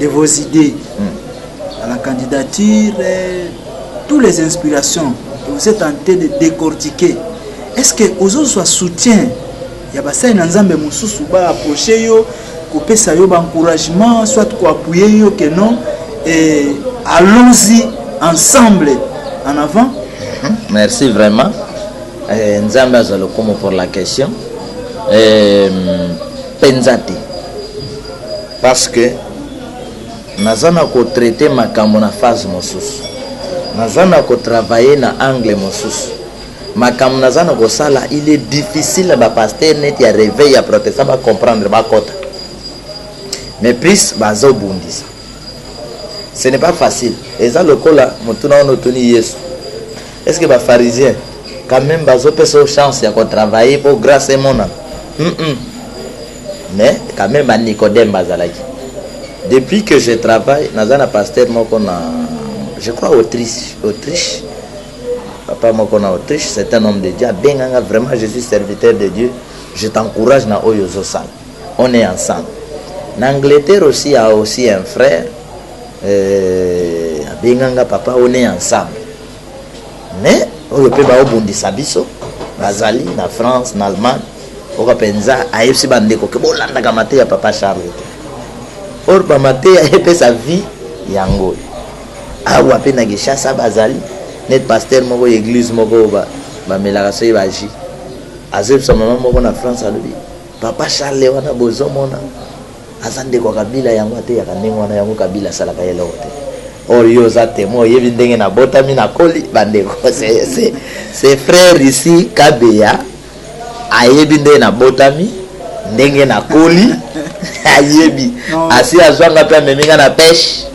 [SPEAKER 1] de vos idées à la candidature, toutes les inspirations que vous êtes tenté de décortiquer, est-ce que aux autres soit soutien? Il y a pas ça dans Nzambe mususu ba approcher yo, couper ça yo ba encouragement, soit ko appuyer yo que non. Et allons-y ensemble en avant.
[SPEAKER 2] Merci vraiment. Nzambe azalo comme pour la question. Penzati. Parce que nazana ko traiter makambo na phase mosusu. Nazana ko travailler na angle mosusu. Makambo nazana ko sala, il est difficile ba pasteur net ya réveil ya protestant ba comprendre ba kota. Mais plus bazo bundisa. Ce n'est pas facile. Et ça le cas là, est-ce que les pharisiens quand même bazo peso chance ya ko travailler pour grâce mon mais quand même à Nicodème bazalaki depuis que je travaille nazana pasteur moko na je crois Autriche papa moko na Autriche c'est un homme de Dieu benganga vraiment je suis serviteur de Dieu je t'encourage na oyozo sala on est ensemble en Angleterre aussi il y a aussi un frère benganga papa on est ensemble mais oyo pe ba obundisa biso bazali na France na Allemagne oka penza ayebisi bandeko ke bolanda kamate ya papa Charles or bamate ayepe sa vie yango awa pe na Gishasa bazali net pasteur moko église moko ba melaka so baji azeb sa mama moko na France alobi papa Charles wana bozo mona azande kwa kabila yango ate ya kanengo wana yango kabila sala ka yelo te or yo za temo yebi ndenge na botami na koli bandeko c'est frère ici Kabeya ayebi ndenge na botami ndenge na koli ayebi asi azwanga pe ameminga na pêche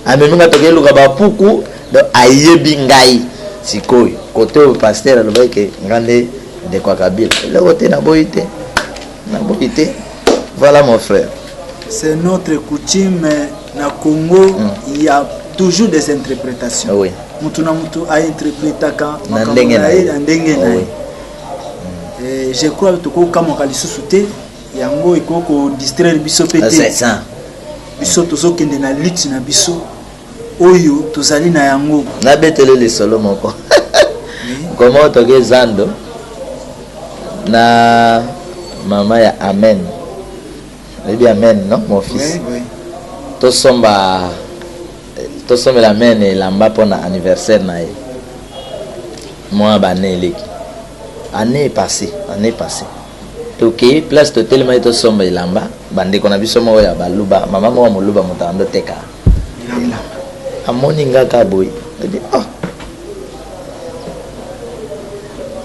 [SPEAKER 2] ameminga tokeluka bapuku do ayebi ngai sikoyo kote o pasteur alobai ke ngande de kwa kabila le kote na boite voilà mon frère.
[SPEAKER 1] C'est notre coutume na Congo, il y a toujours des interprétations.
[SPEAKER 2] Oui.
[SPEAKER 1] Mutu na mutu a interprété quand
[SPEAKER 2] ndenge na
[SPEAKER 1] je crois que ko kama kalisusu te yango ikoko distraire biso pété.
[SPEAKER 2] C'est ça.
[SPEAKER 1] Biso tozo kende na lutte na biso oyo tozali na yango.
[SPEAKER 2] Na betele le solo moko. Comment toke zando na mama ya amen. Maybe amen, non, mon fils.
[SPEAKER 1] Oui.
[SPEAKER 2] To somba la amen et lamba pour anniversaire na moi bané leki. Année passée. Toke place to tellement to somba lamba bande kona biso mo ya baluba mama mo moluba mutando teka. Amoni ngaka boy. Dit oh.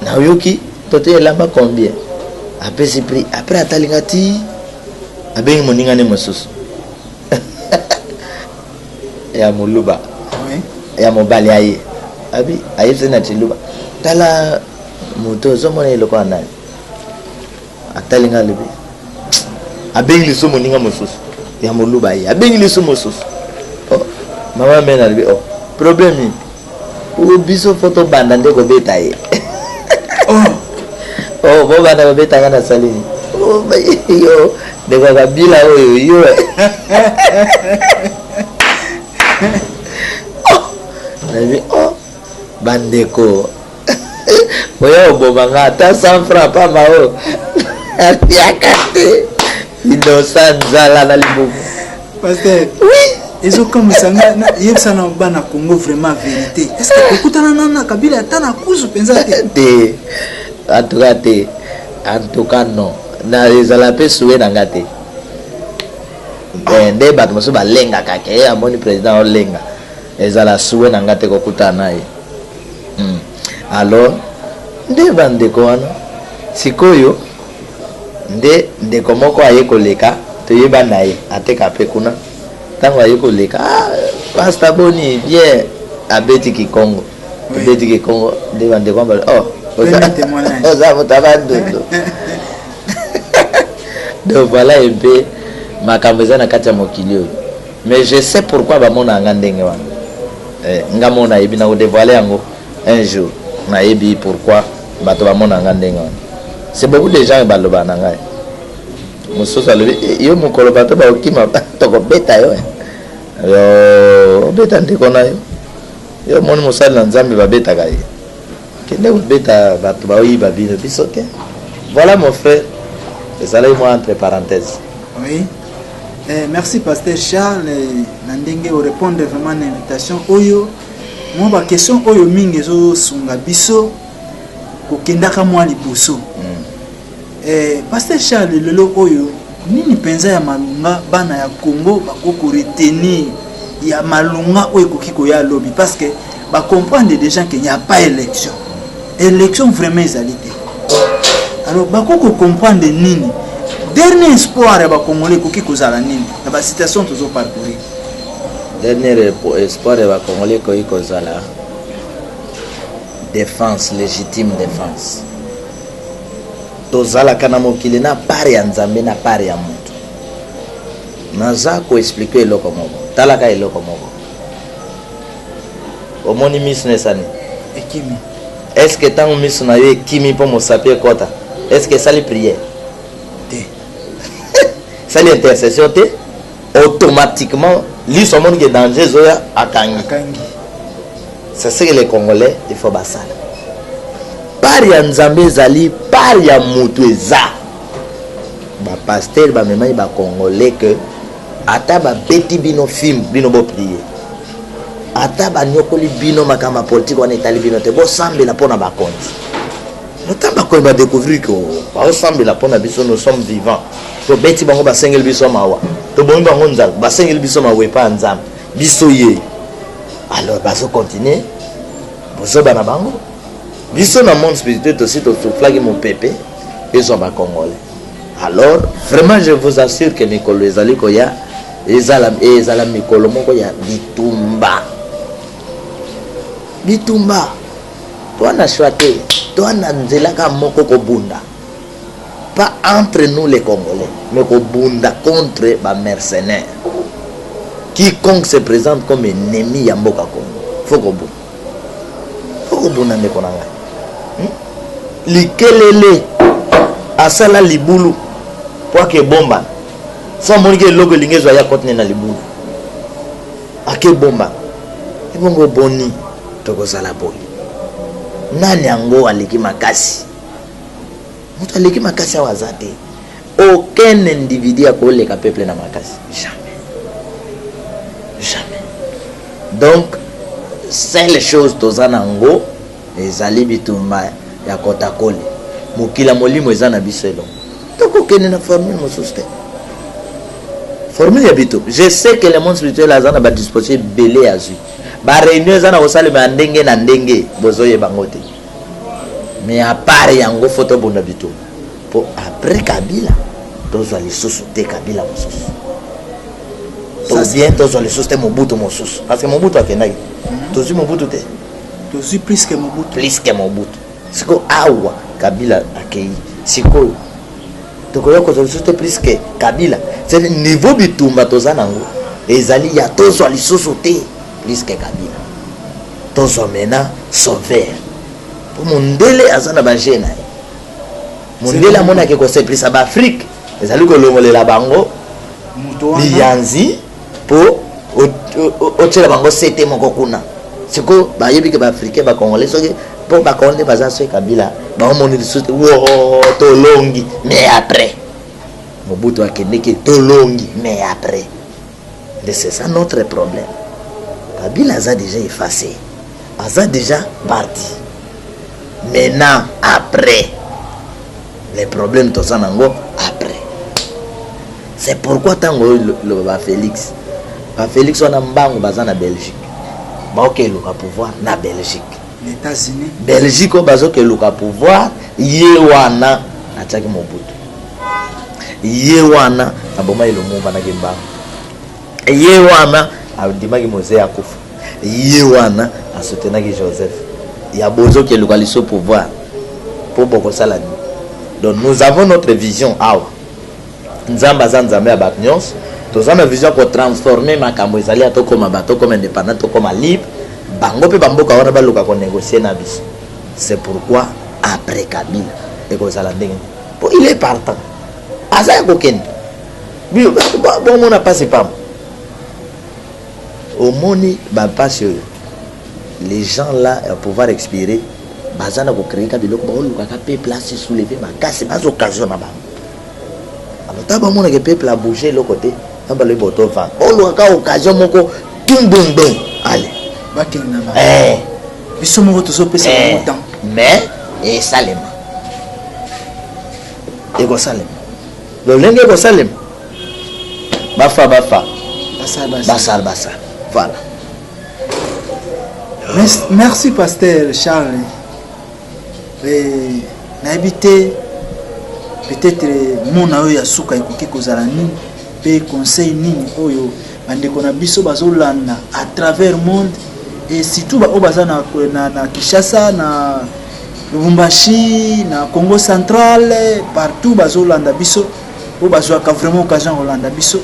[SPEAKER 2] Na yoki to te lamba combien? Après c'est pris après atalingati abengi moninga ne mosusu ya moluba ya mobali aye abi ayese na tiluba tala moto zomona eloko anani atalinga lebe abengi liso moninga mosusu ya moluba aye abengi liso mosusu oh mama mena lebe oh problème o biso photo banda ndeko beta ye oh bo banda beta kana salini oh yo de kabila oyo yo oh bandeko oya obomanga ata 100 francs pa mao yakate innocent zala na libuku
[SPEAKER 1] pasteur oui ezo comme ça na yebsa na bana Congo vraiment vérité est-ce que okutana na kabila ata na kuzu penza
[SPEAKER 2] te en tout cas non na ezala pe suwe na ngate nde bato mosusu balengaka ke amoni président olenga ezala suwe na ngate kokutana ye alors nde bandeko wana sikoyo nde ndeko moko aye koleka toyeba na ye ateka pe kuna ntango aye koleka pasta boni bien abeti kikongo nde bandeko ambali oh oza moto abandondo donc voilà un peu makambo eza na kati ya mokili oyo mais je sais pourquoi bamona yanga ndenge wana nga mona yebi na kodévoile yango un jour nayebi pourquoi bato bamona yanga ndenge wana c'est beaucoup de gens baloba na ngai mosusu alobi yo mokolo bato baokima tokobeta yo yo obeta ndeko na yo moni mosali na nzambe babetaka ye kende kobeta bato baoyiba bino biso te voilà mon frère. Et ça là moi entre parenthèses.
[SPEAKER 1] Oui. Merci pasteur Charles Nandenge au répondre vraiment à l'invitation oyo. Moi ba question oyo mingi zo sunga biso ko kendaka mwa liboso. Pasteur Charles lelo oyo nini penza ya malunga bana ya Congo bakoko retenir ya malunga oyo kokiko ya lobby parce que ba comprendre déjà qu'il n'y a pas élection. Élection vraiment ezalité. Alors bakoko comprendre nini dernier espoir ya ba Congolais koki kozala nini na ba situation tozo parcourir
[SPEAKER 2] dernier espoir ya ba Congolais koki kozala défense, légitime défense. Tozala kana mokili na pari ya nzambe na pari ya mutu. Naza ko expliquer eloko moko. Talaka eloko moko. Omoni miss nesani.
[SPEAKER 1] Ekimi.
[SPEAKER 2] Est-ce que tant miss na yo ekimi po mosapie kota? Est-ce que ça les prière?
[SPEAKER 1] Té.
[SPEAKER 2] Ça l'intercession té automatiquement lui son monde qui est danger zoya akangi. C'est ce que les Congolais il faut basala. Par ya nzambe zali par ya mutu eza. Ba pasteur ba mema ba Congolais que ata ba beti bino film bino bo prier. Ata ba nyokoli bino makama politique on etali bino te bo sambela pona ba konti. Notamba ko ba découvrir que ba sambela pona biso nous sommes vivants. To beti bango ba sengel biso mawa. To bongo bango nzal ba sengel biso mawe pa nzam. Biso ye. Alors baso continuer. Bozo bana bango. Biso na monde spirituel aussi to flag mon pépé et sont ba Congolais. Alors vraiment je vous assure que mikolo ezali ko ya ezala mikolo moko ya bitumba. Bitumba. Toi na choité, toi na nzelaka moko ko bunda. Pas entre nous les Congolais, mais ko bunda contre les mercenaires. Quiconque se présente comme ennemi ya mboka Congo. Faut ko bunda. Faut ko bunda ndeko na ngai. Likelele asala libulu pour que bomba. Sans monique logo lingezo ya kontene na libulu. Ake bomba. Ebongo boni toko sala boy. Nani yango aliki makasi? Mutu aliki makasi awazate. Aucun individu akoleka peuple na makasi. Jamais. Jamais. Donc, c'est les choses tozanango ezali bitumba ya kota kole. Mukila molimo ezana biselo. Toko kene na formule mosuste. Formule ya bito. Je sais que le monde spirituel azana ba disposer belé azui. Ba réunion ezana osale ma ndenge na ndenge bozoye bangote. Mais à part yango photo bona bito. Pour après Kabila, tozo ali sosote Kabila mosusu. Ça vient tozo ali sosote Mobutu mosusu. Parce que Mobutu akendaki. Tozo Mobutu te.
[SPEAKER 1] Tozo plus que Mobutu.
[SPEAKER 2] Plus que Mobutu. Siko awa Kabila akei. Siko tokoya ko tozo sosote plus que Kabila. C'est le niveau bitumba tozanango. Ezali ya tozo ali sosote plus que Kabila. Tozo mena sauver. Pour mondele azana ba jena. Mondele amona ke ko se plus aba Afrique. Ezali ko longolela bango. Liyanzi po o tshela bango sete moko kuna. Siko ba yebi ke ba Africain ba Congolais soki po ba Congolais baza so Kabila ba omoni lisusu wo to longi mais après Mobutu akende ke to longi mais après. C'est ça notre problème. Kabila a déjà effacé. A déjà parti. Maintenant, après, les problèmes tous en ango après. C'est pourquoi tant le Félix. Félix on a mbango baza na Belgique. Ba ok le pouvoir na Belgique.
[SPEAKER 1] Les États-Unis.
[SPEAKER 2] Belgique bazo ke le pouvoir yewana ataki Mobutu. Yewana aboma ile mumba na gemba. Yewana adimaki Mose akufa. Yewana asoutenaki Joseph. Il y a besoin que le coalition pouvoir pour beaucoup ça. Donc nous avons notre vision. Nzamba zanzambe à Baknyos. Nous avons une vision pour transformer ma camouizali à tout comme un bateau, comme indépendant, comme libre. Bango pe bambo kawana ba luka ko négocier na biso. C'est pourquoi après Kabila et ko sala ndenge. Il est partant. Asa ko ken. Bon on a passé pas. Au moni ba passe les gens là à pouvoir expirer bazana ko créer ka biloko ba luka ka pe place soulever ma casse pas occasion na ba. Alors taba mona ke peuple a bouger le côté taba le boto va. O luka occasion moko tumbundon. Allez.
[SPEAKER 1] Bakena ba. Biso moko tozo pesa ba temps.
[SPEAKER 2] Mais et salema. Et go salema. Le lenge go salema. Bafa. Basa. Voilà.
[SPEAKER 1] Merci pasteur Charles. N'habité peut-être mon aoya suka ikoki kozala nini pe conseil nini oyo bande kona biso bazolanda à travers monde et surtout ba obaza na Kinshasa na Lubumbashi na Congo central partout bazo landa biso obazo ka vraiment occasion Rolanda biso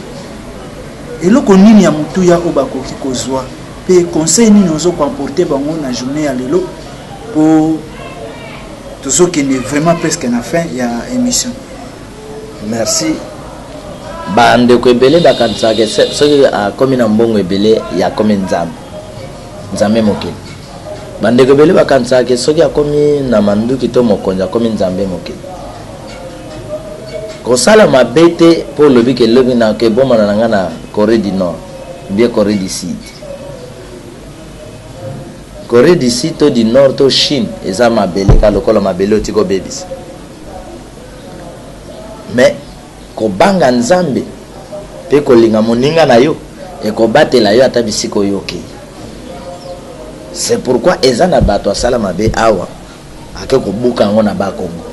[SPEAKER 1] eloko nini ya mutu ya obakoki kozwa pe conseil nini ozo comporter bango na journée ya lelo pour tout ce qui est vraiment presque na fin ya émission.
[SPEAKER 2] Merci. Bande ko ebele bakanisa ke soki akomi na mbongo ebele ya komi nzambe mokili. Bande ko ebele bakanisa ke soki akomi na manduki to mokonza akomi nzambe mokili. Kosala mabete po lobi ke lobi na ke boma na nga na Corée du Nord bien Corée du Sud. Corée du Sud to du Nord to Chine eza mabele ka lokola mabele otiko babies. Mais ko banga nzambe pe ko linga moninga na yo e ko batela yo ata bisiko yo ke. C'est pourquoi eza na bato asala mabe awa ake ko buka ngo na ba Kongo.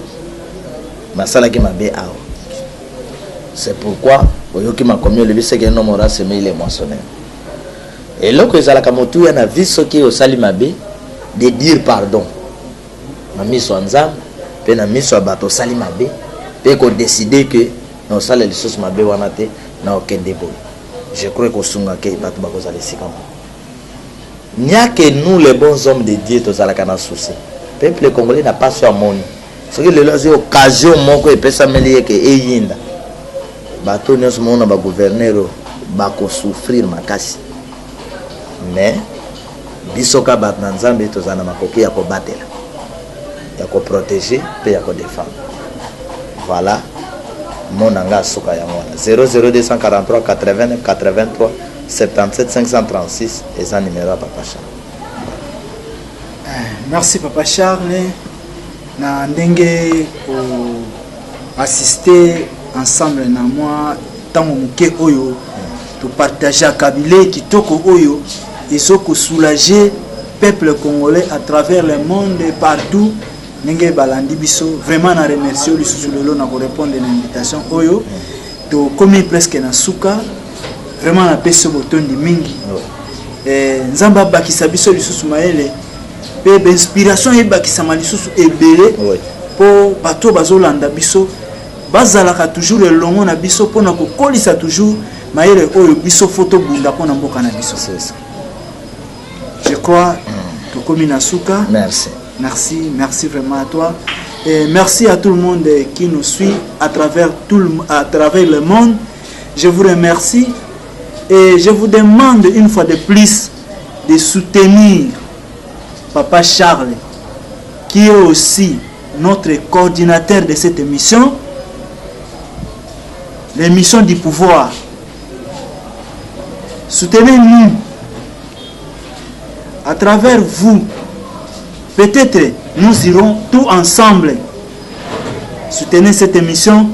[SPEAKER 2] Masala ki mabe awa. C'est pourquoi oyoki makomi le bise ke no mora seme ile moissonneur. Et là que ezala kamotu ya na viso ki osali mabe de dire pardon. Na miso nzambe pe na miso bato sali mabe pe ko décider que non ça les choses mabe wana te na okende bo. Je crois que sunga ke bato bakozala sika. Nia que nous les bons hommes de Dieu tozala kana souci. Peuple congolais n'a pas sur moni. Ce que le loisir occasion moko e pesa meli ke eyinda. Bato nyonso mona ba gouverneur ba ko souffrir makasi. Mais bisoka bat na nzambe tozana makoki ya ko batela. Ya ko protéger pe ya ko défendre. Voilà. Mon anga soka ya mwana 00243 89 83 77 536 et un numéro à Papa Charles.
[SPEAKER 1] Merci Papa Charles na ndenge ko assister ensemble na moi tango muke oyo to partager kabile kitoko oyo ezoko soulager peuple congolais à travers le monde et partout. Nenge balandi biso vraiment na remercier lisusu lelo na ko répondre à l'invitation oyo to komi presque na suka vraiment na peso botondi mingi nzamba bakisa biso lisusu maele pe inspiration e bakisa malisusu ebele po bato bazolanda biso bazalaka toujours elongo na biso pona ko kolisa toujours maele oyo biso photo bunda pona mboka na biso. Je crois to komi na suka.
[SPEAKER 2] Merci.
[SPEAKER 1] Merci vraiment à toi. Et merci à tout le monde qui nous suit à travers le monde. Je vous remercie et je vous demande une fois de plus de soutenir Papa Charles, qui est aussi notre coordinateur de cette émission, l'émission du pouvoir. Soutenez-nous à travers vous. Peut-être nous irons tous ensemble soutenir cette émission,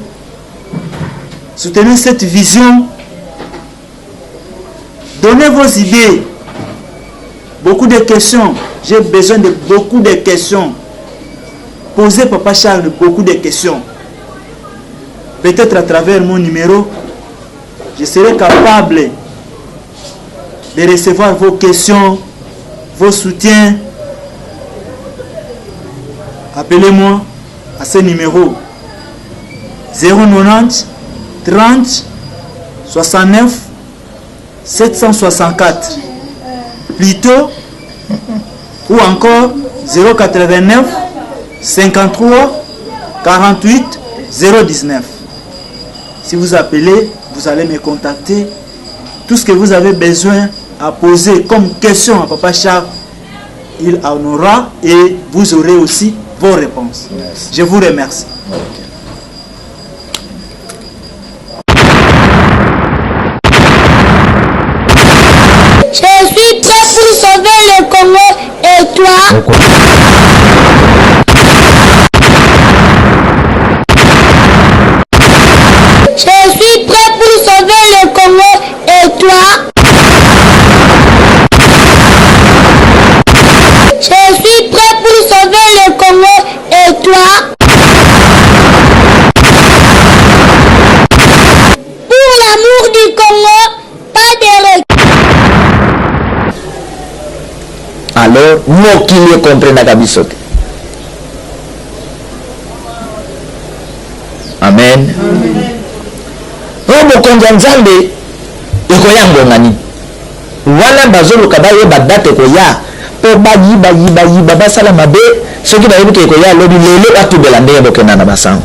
[SPEAKER 1] soutenir cette vision, donnez vos idées, beaucoup de questions. J'ai besoin de beaucoup de questions. Posez Papa Charles beaucoup de questions. Peut-être à travers mon numéro, je serai capable de recevoir vos questions, vos soutiens. Appelez-moi à ce numéro 090 30 69 764 plutôt ou encore 089 53 48 019. Si vous appelez, vous allez me contacter. Tout ce que vous avez besoin à poser comme question à Papa Charles, il en aura et vous aurez aussi vos réponses. Merci. Je vous remercie. Okay.
[SPEAKER 3] Je suis prêt pour sauver le Congo et toi? Je suis prêt pour sauver le Congo et toi? Je suis prêt pour sauver le Congo et toi? Pour l'amour du Congo, pas de recul.
[SPEAKER 2] alors mokili comprendaka biso te. Amen. Mokonzi ya Nzambe ekoya ngongani wana bazoluka bayeba date ekoya po bayiba basala mabe soki bayebi ke ekoya lobi lelo batubela ndenge bokenda na basango.